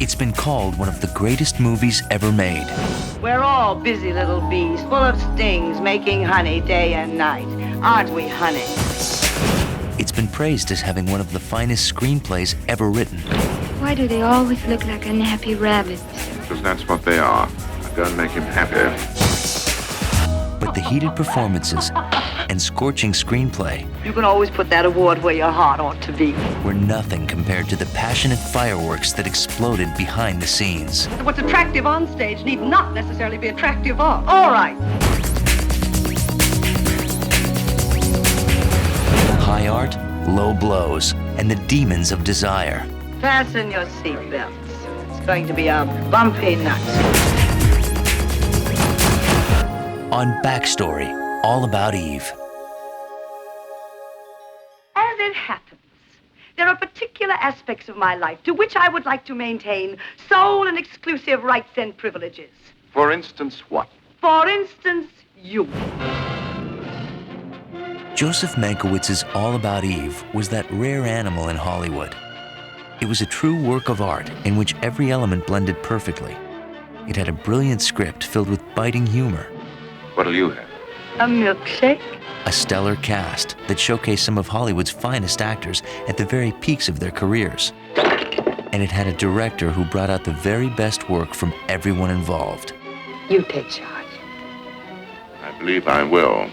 It's been called one of the greatest movies ever made. We're all busy little bees, full of stings, making honey day and night. Aren't we, honey? It's been praised as having one of the finest screenplays ever written. Why do they always look like unhappy rabbits? Because that's what they are. I gotta make him happy. But the heated performances and scorching screenplay You can always put that award where your heart ought to be. were nothing compared to the passionate fireworks that exploded behind the scenes. What's attractive on stage need not necessarily be attractive off. All right. High art, low blows, and the demons of desire. Fasten your seatbelts. It's going to be a bumpy night. On Backstory, all about Eve. As it happens, there are particular aspects of my life to which I would like to maintain sole and exclusive rights and privileges. For instance, what? For instance, you. Joseph Mankiewicz's All About Eve was that rare animal in Hollywood. It was a true work of art in which every element blended perfectly. It had a brilliant script filled with biting humor, What'll you have? A milkshake? a stellar cast that showcased some of Hollywood's finest actors at the very peaks of their careers. And it had a director who brought out the very best work from everyone involved. You take charge. I believe I will.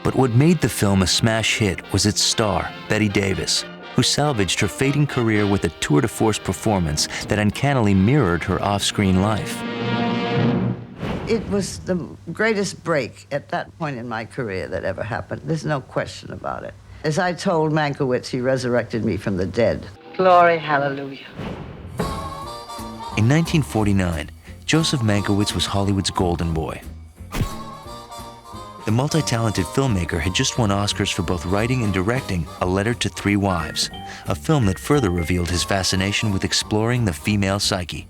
But what made the film a smash hit was its star, Bette Davis, who salvaged her fading career with a tour de force performance that uncannily mirrored her off-screen life. It was the greatest break at that point in my career that ever happened. There's no question about it. As I told Mankiewicz, he resurrected me from the dead. Glory, hallelujah. In 1949, Joseph Mankiewicz was Hollywood's golden boy. The multi-talented filmmaker had just won Oscars for both writing and directing A Letter to Three Wives, a film that further revealed his fascination with exploring the female psyche.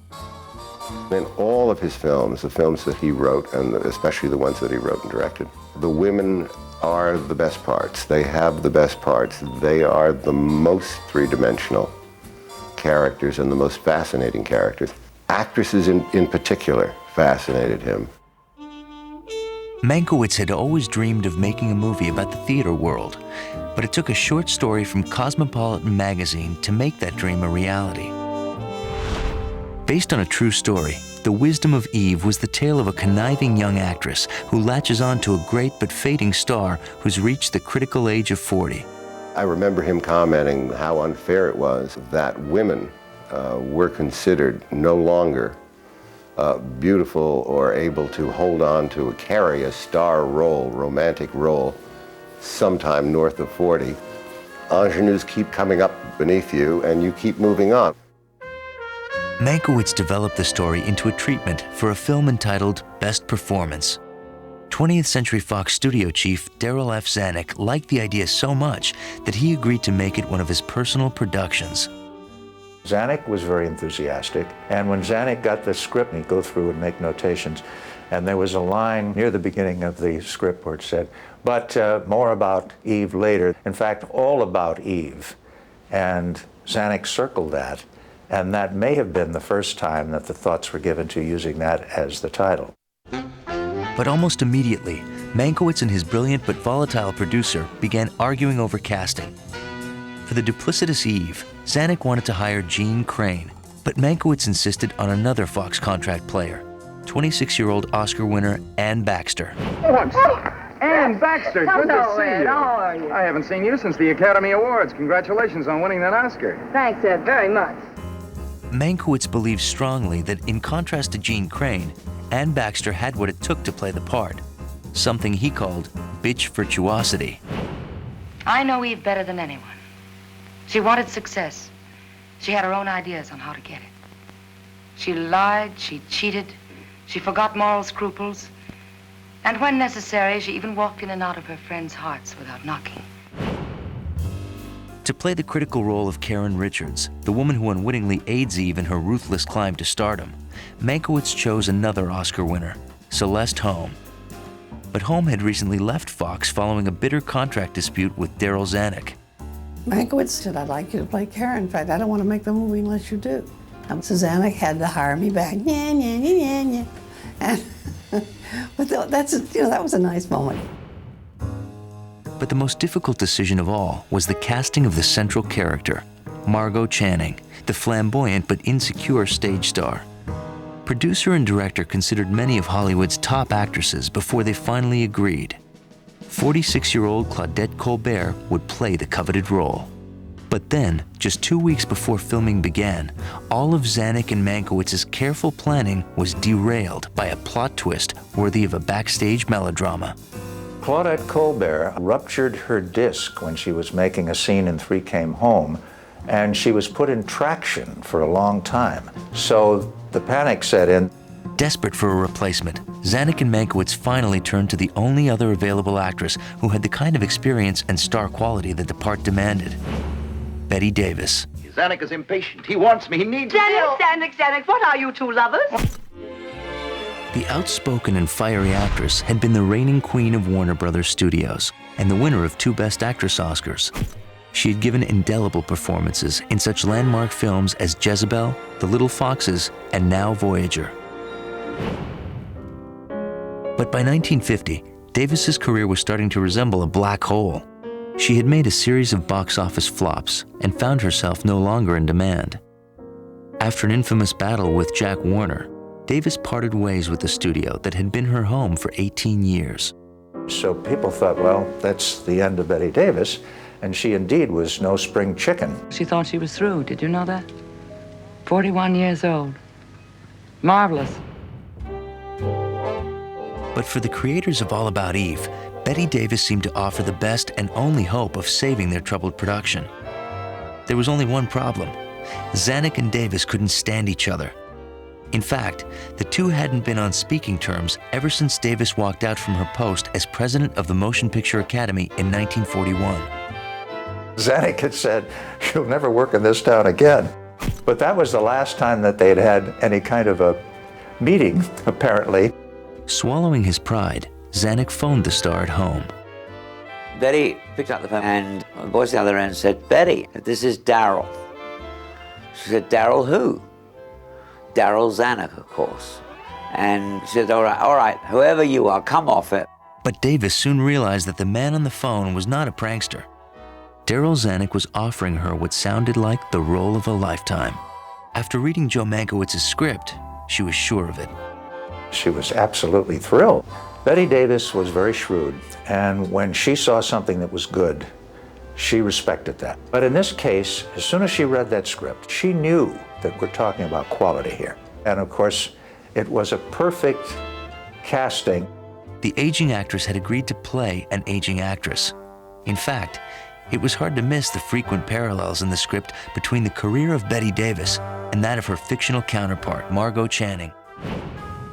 In all of his films, the films that he wrote, and especially the ones that he wrote and directed, the women are the best parts. They have the best parts. They are the most three-dimensional characters and the most fascinating characters. Actresses in particular fascinated him. Mankiewicz had always dreamed of making a movie about the theater world, but it took a short story from Cosmopolitan magazine to make that dream a reality. Based on a true story, The Wisdom of Eve was the tale of a conniving young actress who latches on to a great but fading star who's reached the critical age of 40. I remember him commenting how unfair it was that women were considered no longer beautiful or able to hold on to carry a star role, romantic role, sometime north of 40. Ingenues keep coming up beneath you and you keep moving on. Mankiewicz developed the story into a treatment for a film entitled Best Performance. 20th Century Fox studio chief Darryl F. Zanuck liked the idea so much that he agreed to make it one of his personal productions. Zanuck was very enthusiastic, and when Zanuck got the script, he'd go through and make notations, and there was a line near the beginning of the script where it said, but more about Eve later. In fact, all about Eve. And Zanuck circled that, and that may have been the first time that the thoughts were given to using that as the title. But almost immediately, Mankiewicz and his brilliant but volatile producer began arguing over casting. For the duplicitous Eve, Zanuck wanted to hire Jean Crane, but Mankiewicz insisted on another Fox contract player, 26-year-old Oscar winner Anne Baxter. Anne Baxter, good to see you. How are you? I haven't seen you since the Academy Awards. Congratulations on winning that Oscar. Thanks, Ed, very much. Mankiewicz believed strongly that, in contrast to Jean Crane, Anne Baxter had what it took to play the part, something he called bitch virtuosity. I know Eve better than anyone. She wanted success. She had her own ideas on how to get it. She lied, she cheated, she forgot moral scruples, and when necessary, she even walked in and out of her friends' hearts without knocking. To play the critical role of Karen Richards, the woman who unwittingly aids Eve in her ruthless climb to stardom, Mankiewicz chose another Oscar winner, Celeste Holm. But Holm had recently left Fox following a bitter contract dispute with Darryl Zanuck. Mankiewicz said, I'd like you to play Karen. In fact, I don't want to make the movie unless you do. Zanuck had to hire me back. Yeah, yeah, yeah, yeah. And but that was a nice moment. But the most difficult decision of all was the casting of the central character, Margot Channing, the flamboyant but insecure stage star. Producer and director considered many of Hollywood's top actresses before they finally agreed. 46-year-old Claudette Colbert would play the coveted role. But then, just 2 weeks before filming began, all of Zanuck and Mankiewicz's careful planning was derailed by a plot twist worthy of a backstage melodrama. Claudette Colbert ruptured her disc when she was making a scene in Three Came Home, and she was put in traction for a long time. So the panic set in. Desperate for a replacement, Zanuck and Mankiewicz finally turned to the only other available actress who had the kind of experience and star quality that the part demanded: Bette Davis. Zanuck is impatient. He wants me. He needs me. Zanuck, what are you two lovers? The outspoken and fiery actress had been the reigning queen of Warner Brothers Studios and the winner of 2 Best Actress Oscars. She had given indelible performances in such landmark films as Jezebel, The Little Foxes, and now Voyager. But by 1950, Davis's career was starting to resemble a black hole. She had made a series of box office flops and found herself no longer in demand. After an infamous battle with Jack Warner, Davis parted ways with the studio that had been her home for 18 years. So people thought, well, that's the end of Bette Davis, and she indeed was no spring chicken. She thought she was through. Did you know that? 41 years old. Marvelous. But for the creators of All About Eve, Bette Davis seemed to offer the best and only hope of saving their troubled production. There was only one problem. Zanuck and Davis couldn't stand each other. In fact, the two hadn't been on speaking terms ever since Davis walked out from her post as president of the Motion Picture Academy in 1941. Zanuck had said, "You'll never work in this town again." But that was the last time that they'd had any kind of a meeting, apparently. Swallowing his pride, Zanuck phoned the star at home. Bette picked up the phone and a voice on the other end said, "Bette, this is Darryl." She said, "Darryl who?" "Darryl Zanuck, of course." And she said, all right, whoever you are, come off it." But Davis soon realized that the man on the phone was not a prankster. Darryl Zanuck was offering her what sounded like the role of a lifetime. After reading Joe Mankiewicz's script, she was sure of it. She was absolutely thrilled. Bette Davis was very shrewd, and when she saw something that was good, she respected that. But in this case, as soon as she read that script, she knew that we're talking about quality here. And of course, it was a perfect casting. The aging actress had agreed to play an aging actress. In fact, it was hard to miss the frequent parallels in the script between the career of Bette Davis and that of her fictional counterpart, Margot Channing.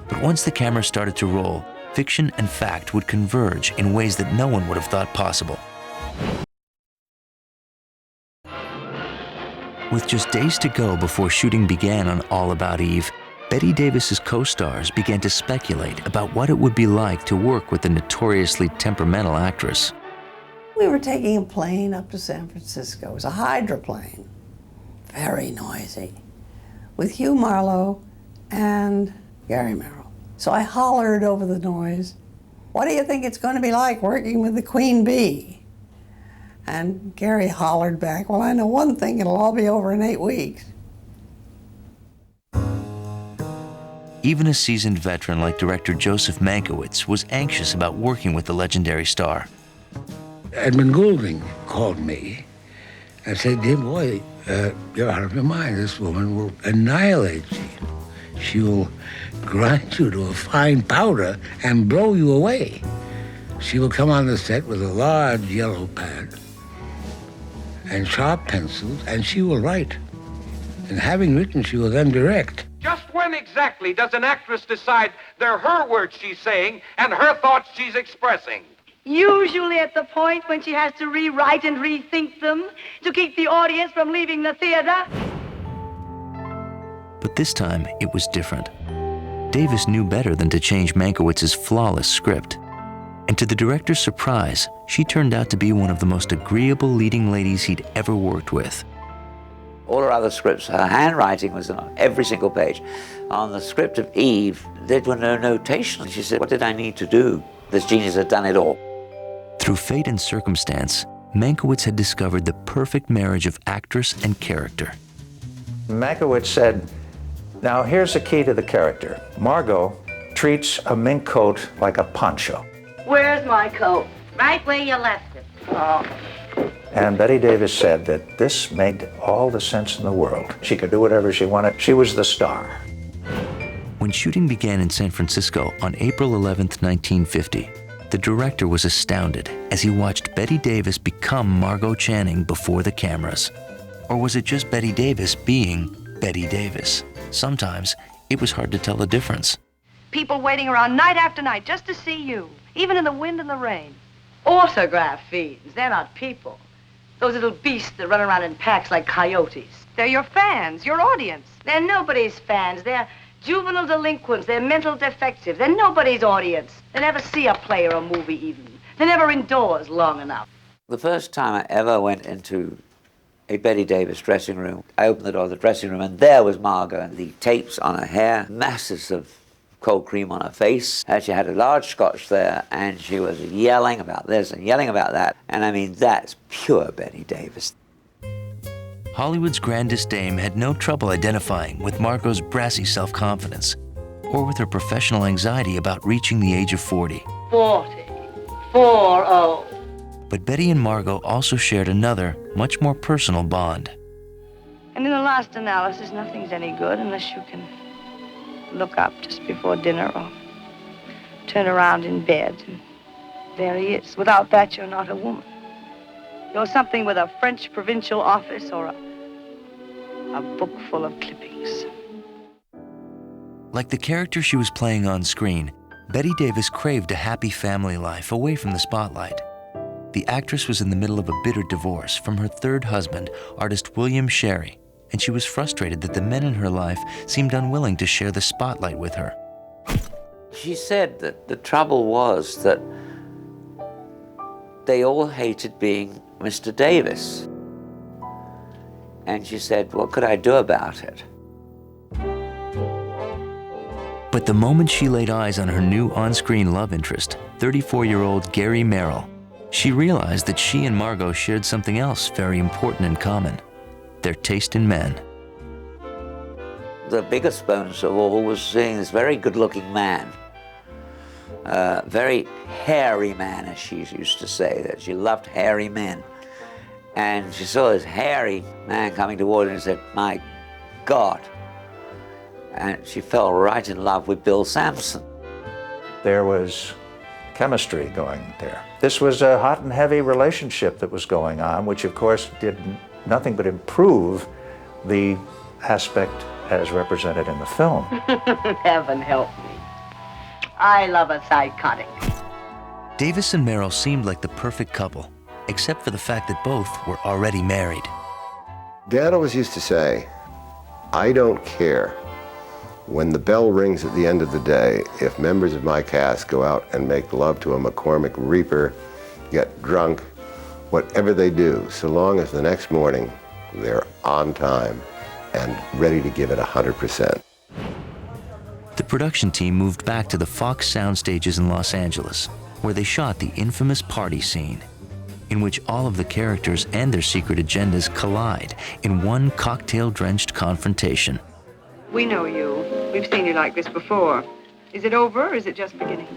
But once the camera started to roll, fiction and fact would converge in ways that no one would have thought possible. With just days to go before shooting began on All About Eve, Bette Davis's co-stars began to speculate about what it would be like to work with the notoriously temperamental actress. We were taking a plane up to San Francisco. It was a hydroplane, very noisy, with Hugh Marlowe and Gary Merrill. So I hollered over the noise, "What do you think it's going to be like working with the Queen Bee?" And Gary hollered back, "Well, I know one thing, it'll all be over in 8 weeks." Even a seasoned veteran like director Joseph Mankiewicz was anxious about working with the legendary star. Edmund Goulding called me and said, "Dear boy, you're out of your mind. This woman will annihilate you. She will grind you to a fine powder and blow you away. She will come on the set with a large yellow pad and sharp pencils, and she will write. And having written, she will then direct." Just when exactly does an actress decide they're her words she's saying and her thoughts she's expressing? Usually at the point when she has to rewrite and rethink them to keep the audience from leaving the theater. But this time, it was different. Davis knew better than to change Mankiewicz's flawless script. And to the director's surprise, she turned out to be one of the most agreeable leading ladies he'd ever worked with. All her other scripts, her handwriting was on every single page. On the script of Eve, there were no notations. She said, what did I need to do? This genius had done it all. Through fate and circumstance, Mankiewicz had discovered the perfect marriage of actress and character. Mankiewicz said, now here's the key to the character. Margot treats a mink coat like a poncho. Where's my coat? Right where you left it. Oh. And Betty Davis said that this made all the sense in the world. She could do whatever she wanted. She was the star. When shooting began in San Francisco on April 11th, 1950, the director was astounded as he watched Betty Davis become Margot Channing before the cameras. Or was it just Betty Davis being Betty Davis? Sometimes it was hard to tell the difference. People waiting around night after night just to see you, even in the wind and the rain. Autograph fiends, they're not people. Those little beasts that run around in packs like coyotes. They're your fans, your audience. They're nobody's fans. They're juvenile delinquents. They're mental defectives. They're nobody's audience. They never see a play or a movie even. They're never indoors long enough. The first time I ever went into a Betty Davis dressing room, I opened the door of the dressing room and there was Margot, and the tapes on her hair, masses of cold cream on her face. And she had a large scotch there, and she was yelling about this and yelling about that. And I mean, that's pure Betty Davis. Hollywood's grandest dame had no trouble identifying with Margot's brassy self-confidence or with her professional anxiety about reaching the age of 40. 40. But Betty and Margot also shared another, much more personal bond. And in the last analysis, nothing's any good unless you can look up just before dinner or turn around in bed, and there he is. Without that, you're not a woman. You're something with a French provincial office or a book full of clippings. Like the character she was playing on screen, Betty Davis craved a happy family life away from the spotlight. The actress was in the middle of a bitter divorce from her third husband, artist William Sherry, and she was frustrated that the men in her life seemed unwilling to share the spotlight with her. She said that the trouble was that they all hated being Mr. Davis. And she said, what could I do about it? But the moment she laid eyes on her new on-screen love interest, 34-year-old Gary Merrill, she realized that she and Margot shared something else very important in common: their taste in men. The biggest bonus of all was seeing this very good-looking man, very hairy man, as she used to say, that she loved hairy men. And she saw this hairy man coming toward her and said, my God. And she fell right in love with Bill Sampson. There was chemistry going there. This was a hot and heavy relationship that was going on, which of course did nothing but improve the aspect as represented in the film. Heaven help me. I love a psychotic. Davis and Merrill seemed like the perfect couple, except for the fact that both were already married. Dad always used to say, I don't care when the bell rings at the end of the day if members of my cast go out and make love to a McCormick Reaper, get drunk, whatever they do, so long as the next morning they're on time and ready to give it 100%. The production team moved back to the Fox sound stages in Los Angeles, where they shot the infamous party scene, in which all of the characters and their secret agendas collide in one cocktail-drenched confrontation. We know you. We've seen you like this before. Is it over, or is it just beginning?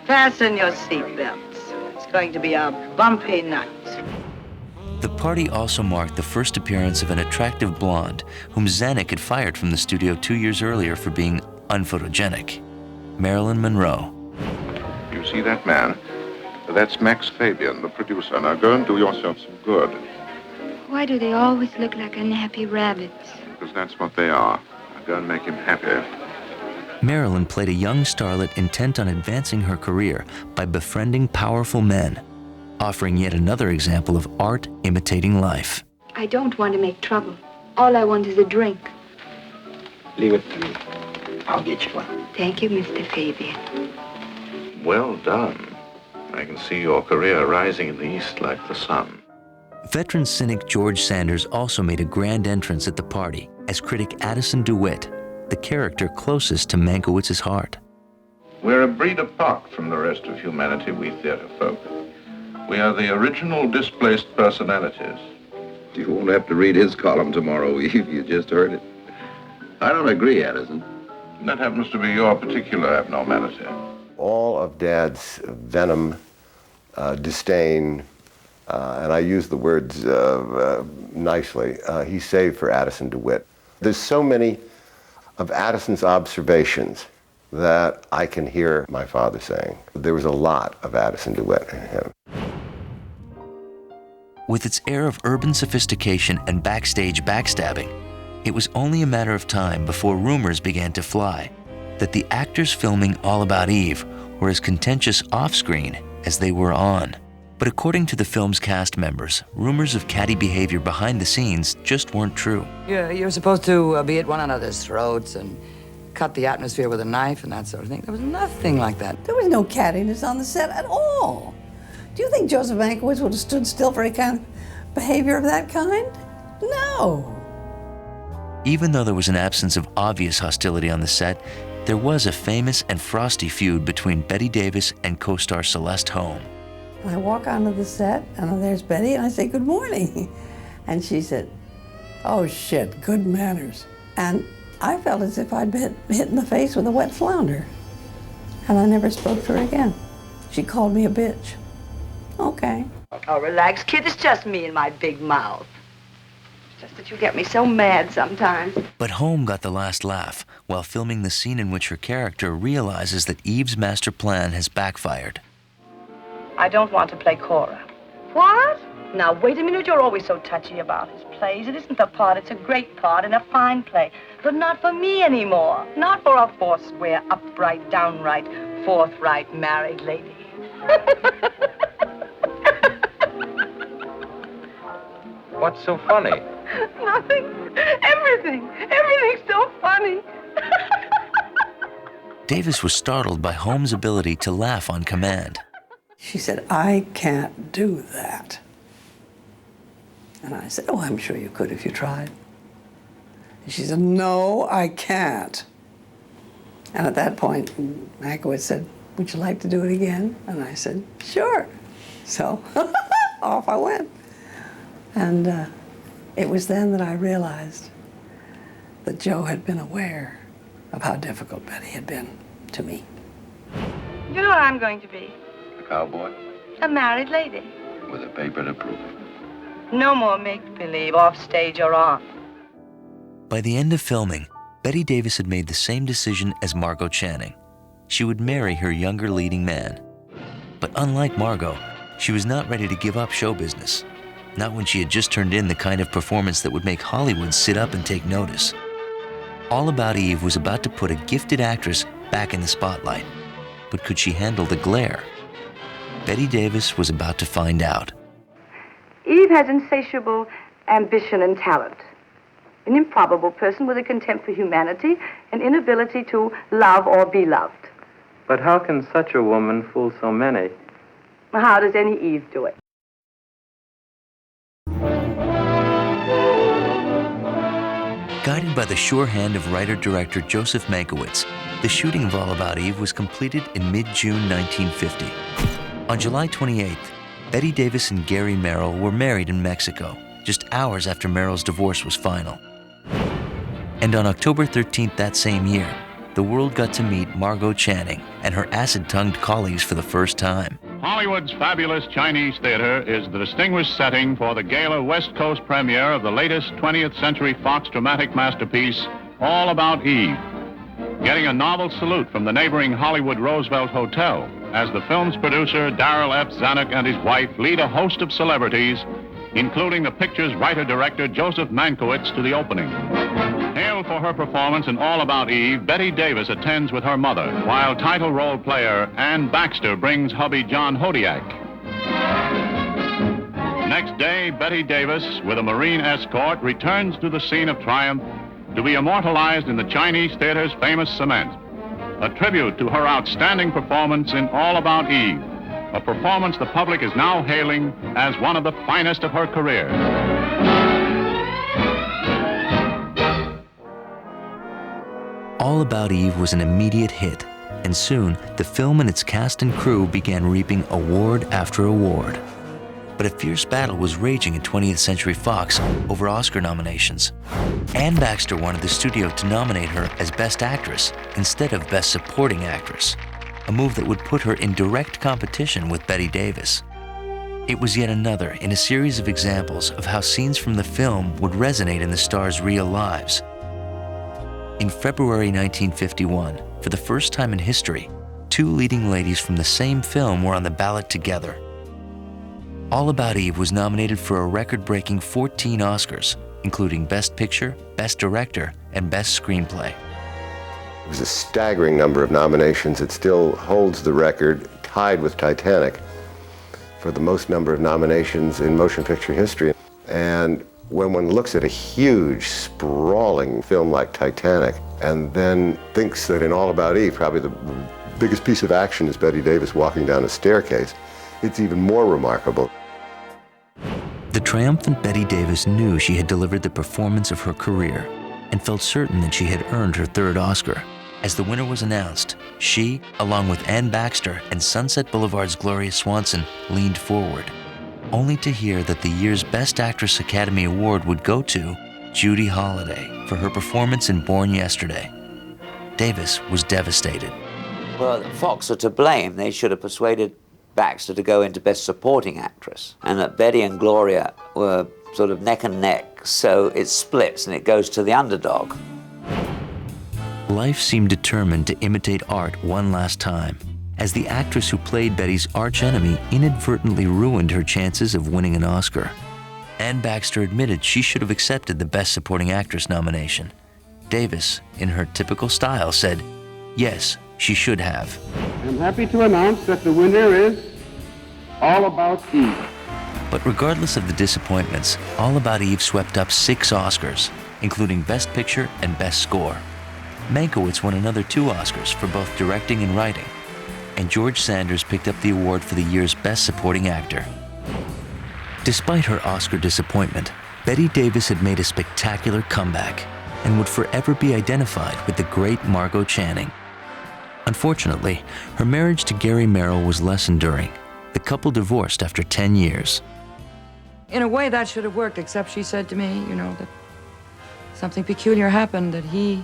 Fasten your seatbelts. It's going to be a bumpy night. The party also marked the first appearance of an attractive blonde whom Zanuck had fired from the studio 2 years earlier for being unphotogenic, Marilyn Monroe. You see that man? That's Max Fabian, the producer. Now go and do yourself some good, Why do they always look like unhappy rabbits? because that's what they are. Now go and make him happy. Marilyn played a young starlet intent on advancing her career by befriending powerful men, offering yet another example of art imitating life. I don't want to make trouble. All I want is a drink. Leave it to me. I'll get you one. Thank you, Mr. Fabian. Well done. I can see your career rising in the East like the sun. Veteran cynic George Sanders also made a grand entrance at the party as critic Addison DeWitt, the character closest to Mankiewicz's heart. We're a breed apart from the rest of humanity, we theater folk. We are the original displaced personalities. You won't have to read his column tomorrow, Eve. You just heard it. I don't agree, Addison. That happens to be your particular abnormality. All of Dad's venom, disdain, and I use the words nicely, he saved for Addison DeWitt. There's so many of Addison's observations that I can hear my father saying. There was a lot of Addison DeWitt in him. With its air of urban sophistication and backstage backstabbing, it was only a matter of time before rumors began to fly that the actors filming All About Eve were as contentious off-screen as they were on. But according to the film's cast members, rumors of catty behavior behind the scenes just weren't true. You're supposed to be at one another's throats and cut the atmosphere with a knife and that sort of thing. There was nothing like that. There was no cattiness on the set at all. Do you think Joseph Mankiewicz would have stood still for any kind of behavior of that kind? No. Even though there was an absence of obvious hostility on the set, there was a famous and frosty feud between Bette Davis and co-star Celeste Holm. And I walk onto the set, and there's Betty, and I say, good morning. And she said, oh shit, good manners. And I felt as if I'd been hit in the face with a wet flounder. And I never spoke to her again. She called me a bitch. Okay. Oh, relax, kid. It's just me and my big mouth. It's just that you get me so mad sometimes. But Holm got the last laugh while filming the scene in which her character realizes that Eve's master plan has backfired. I don't want to play Cora. What? Now, wait a minute. You're always so touchy about his plays. It isn't the part. It's a great part and a fine play. But not for me anymore. Not for a four-square, upright, downright, forthright married lady. What's so funny? Nothing. Everything. Everything's so funny. Davis was startled by Holmes' ability to laugh on command. She said, I can't do that. And I said, oh, I'm sure you could if you tried. And she said, no, I can't. And at that point, Mankiewicz said, would you like to do it again? And I said, sure. So off I went. And it was then that I realized that Joe had been aware of how difficult Betty had been to me. You know what I'm going to be? A cowboy? A married lady. With a paper to prove it. No more make-believe, off stage or on. By the end of filming, Bette Davis had made the same decision as Margot Channing. She would marry her younger leading man. But unlike Margot, she was not ready to give up show business. Not when she had just turned in the kind of performance that would make Hollywood sit up and take notice. All About Eve was about to put a gifted actress back in the spotlight. But could she handle the glare? Bette Davis was about to find out. Eve has insatiable ambition and talent. An improbable person with a contempt for humanity, an inability to love or be loved. But how can such a woman fool so many? How does any Eve do it? Guided by the sure hand of writer-director Joseph Mankiewicz, the shooting of All About Eve was completed in mid-June 1950. On July 28th, Bette Davis and Gary Merrill were married in Mexico, just hours after Merrill's divorce was final. And on October 13th that same year, the world got to meet Margot Channing and her acid-tongued colleagues for the first time. Hollywood's fabulous Chinese theater is the distinguished setting for the gala West Coast premiere of the latest 20th Century Fox dramatic masterpiece, All About Eve. Getting a novel salute from the neighboring Hollywood Roosevelt Hotel as the film's producer, Darrell F. Zanuck, and his wife lead a host of celebrities, including the picture's writer-director Joseph Mankiewicz, to the opening. Hailed for her performance in All About Eve, Bette Davis attends with her mother, while title role player Ann Baxter brings hubby John Hodiak. Next day, Bette Davis, with a Marine escort, returns to the scene of triumph to be immortalized in the Chinese theater's famous cement. A tribute to her outstanding performance in All About Eve, a performance the public is now hailing as one of the finest of her career. All About Eve was an immediate hit, and soon the film and its cast and crew began reaping award after award. But a fierce battle was raging at 20th Century Fox over Oscar nominations. Anne Baxter wanted the studio to nominate her as Best Actress instead of Best Supporting Actress, a move that would put her in direct competition with Bette Davis. It was yet another in a series of examples of how scenes from the film would resonate in the stars' real lives. In February 1951, for the first time in history, two leading ladies from the same film were on the ballot together. All About Eve was nominated for a record-breaking 14 Oscars, including Best Picture, Best Director, and Best Screenplay. It was a staggering number of nominations. It still holds the record, tied with Titanic, for the most number of nominations in motion picture history. And when one looks at a huge, sprawling film like Titanic, and then thinks that in All About Eve, probably the biggest piece of action is Bette Davis walking down a staircase, it's even more remarkable. The triumphant Bette Davis knew she had delivered the performance of her career and felt certain that she had earned her third Oscar. As the winner was announced, she, along with Anne Baxter and Sunset Boulevard's Gloria Swanson, leaned forward, only to hear that the year's Best Actress Academy Award would go to Judy Holliday for her performance in Born Yesterday. Davis was devastated. Well, Fox are to blame. They should have persuaded Baxter to go into Best Supporting Actress, and that Bette and Gloria were sort of neck and neck, so it splits and it goes to the underdog. Life seemed determined to imitate art one last time, as the actress who played Betty's archenemy inadvertently ruined her chances of winning an Oscar. Anne Baxter admitted she should have accepted the Best Supporting Actress nomination. Davis, in her typical style, said, yes, she should have. I'm happy to announce that the winner is All About Eve. But regardless of the disappointments, All About Eve swept up 6 Oscars, including Best Picture and Best Score. Mankiewicz won another 2 Oscars for both directing and writing, and George Sanders picked up the award for the year's Best Supporting Actor. Despite her Oscar disappointment, Bette Davis had made a spectacular comeback and would forever be identified with the great Margot Channing. Unfortunately, her marriage to Gary Merrill was less enduring. The couple divorced after 10 years. In a way, that should have worked, except she said to me, you know, that something peculiar happened, that he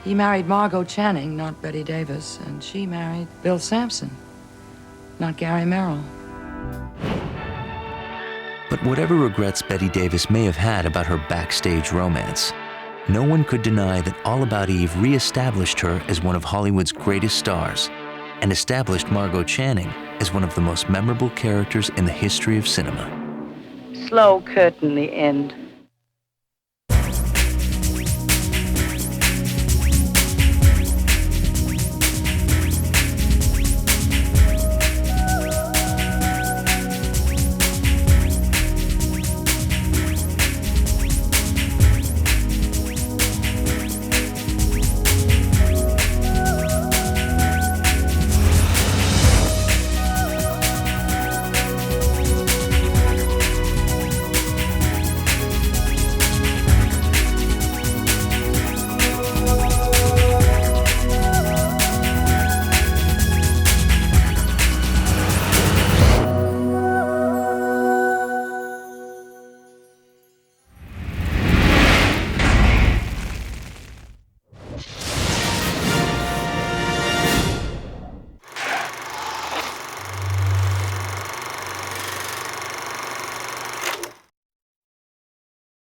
married Margot Channing, not Bette Davis, and she married Bill Sampson, not Gary Merrill. But whatever regrets Bette Davis may have had about her backstage romance, no one could deny that All About Eve re-established her as one of Hollywood's greatest stars and established Margot Channing as one of the most memorable characters in the history of cinema. Slow curtain, the end.